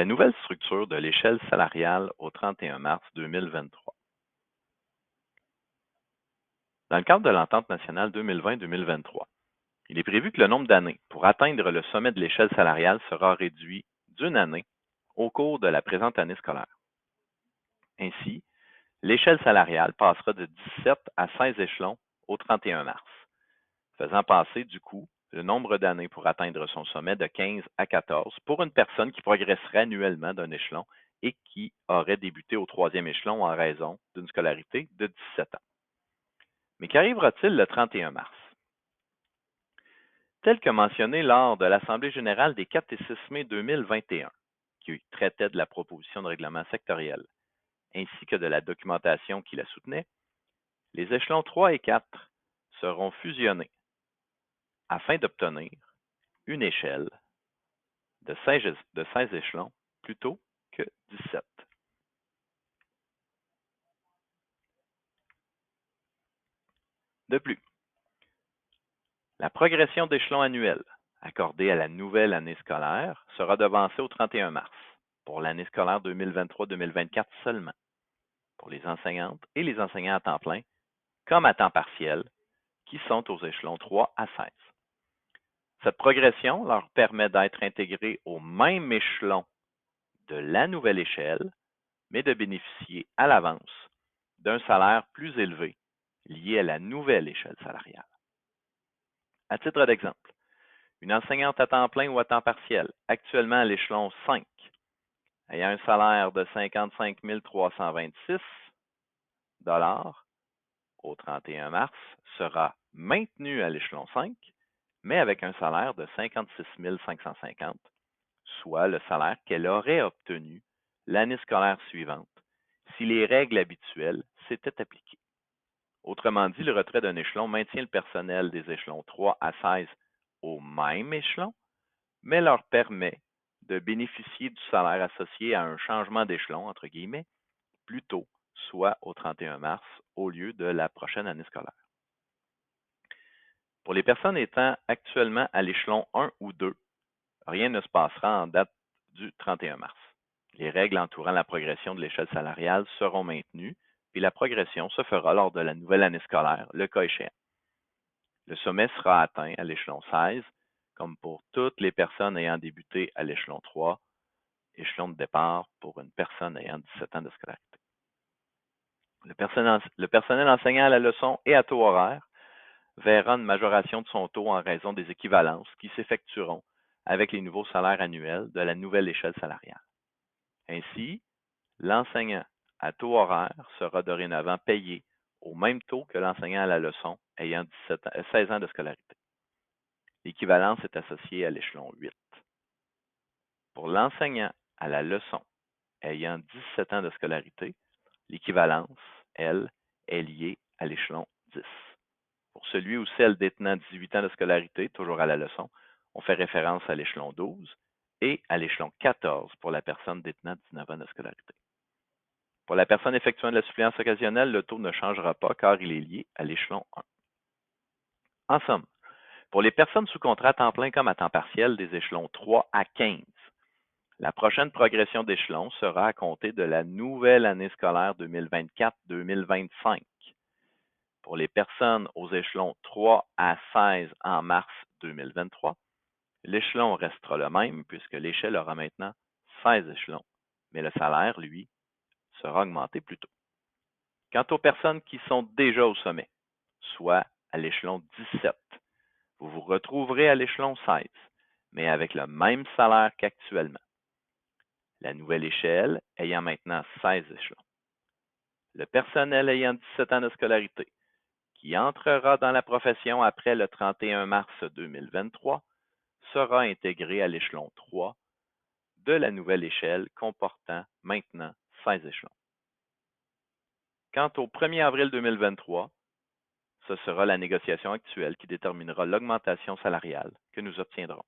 la nouvelle structure de l'échelle salariale au 31 mars 2023. Dans le cadre de l'entente nationale 2020-2023, il est prévu que le nombre d'années pour atteindre le sommet de l'échelle salariale sera réduit d'une année au cours de la présente année scolaire. Ainsi, l'échelle salariale passera de 17 à 16 échelons au 31 mars, faisant passer du coup le nombre d'années pour atteindre son sommet de 15 à 14 pour une personne qui progresserait annuellement d'un échelon et qui aurait débuté au troisième échelon en raison d'une scolarité de 17 ans. Mais qu'arrivera-t-il le 31 mars? Tel que mentionné lors de l'Assemblée générale des 4 et 6 mai 2021, qui traitait de la proposition de règlement sectoriel, ainsi que de la documentation qui la soutenait, les échelons 3 et 4 seront fusionnés afin d'obtenir une échelle de 16 échelons plutôt que 17. De plus, la progression d'échelons annuels accordée à la nouvelle année scolaire sera devancée au 31 mars pour l'année scolaire 2023-2024 seulement, pour les enseignantes et les enseignants à temps plein comme à temps partiel qui sont aux échelons 3 à 16. Cette progression leur permet d'être intégrés au même échelon de la nouvelle échelle, mais de bénéficier à l'avance d'un salaire plus élevé lié à la nouvelle échelle salariale. À titre d'exemple, une enseignante à temps plein ou à temps partiel, actuellement à l'échelon 5, ayant un salaire de 55 326 au 31 mars, sera maintenue à l'échelon 5, mais avec un salaire de 56 550, soit le salaire qu'elle aurait obtenu l'année scolaire suivante si les règles habituelles s'étaient appliquées. Autrement dit, le retrait d'un échelon maintient le personnel des échelons 3 à 16 au même échelon, mais leur permet de bénéficier du salaire associé à un changement d'échelon, entre guillemets, plus tôt, soit au 31 mars, au lieu de la prochaine année scolaire. Pour les personnes étant actuellement à l'échelon 1 ou 2, rien ne se passera en date du 31 mars. Les règles entourant la progression de l'échelle salariale seront maintenues, puis la progression se fera lors de la nouvelle année scolaire, le cas échéant. Le sommet sera atteint à l'échelon 16, comme pour toutes les personnes ayant débuté à l'échelon 3, échelon de départ pour une personne ayant 17 ans de scolarité. Le personnel enseignant à la leçon et à taux horaire verra une majoration de son taux en raison des équivalences qui s'effectueront avec les nouveaux salaires annuels de la nouvelle échelle salariale. Ainsi, l'enseignant à taux horaire sera dorénavant payé au même taux que l'enseignant à la leçon ayant 16 ans de scolarité. L'équivalence est associée à l'échelon 8. Pour l'enseignant à la leçon ayant 17 ans de scolarité, l'équivalence, elle, est liée à l'échelon 10. Pour celui ou celle détenant 18 ans de scolarité, toujours à la leçon, on fait référence à l'échelon 12 et à l'échelon 14 pour la personne détenant 19 ans de scolarité. Pour la personne effectuant de la suppléance occasionnelle, le taux ne changera pas car il est lié à l'échelon 1. En somme, pour les personnes sous contrat à temps plein comme à temps partiel des échelons 3 à 15, la prochaine progression d'échelon sera à compter de la nouvelle année scolaire 2024-2025. Pour les personnes aux échelons 3 à 16 en mars 2023, l'échelon restera le même puisque l'échelle aura maintenant 16 échelons, mais le salaire, lui, sera augmenté plus tôt. Quant aux personnes qui sont déjà au sommet, soit à l'échelon 17, vous vous retrouverez à l'échelon 16, mais avec le même salaire qu'actuellement. La nouvelle échelle ayant maintenant 16 échelons. Le personnel ayant 17 ans de scolarité, qui entrera dans la profession après le 31 mars 2023, sera intégré à l'échelon 3 de la nouvelle échelle comportant maintenant 16 échelons. Quant au 1er avril 2023, ce sera la négociation actuelle qui déterminera l'augmentation salariale que nous obtiendrons.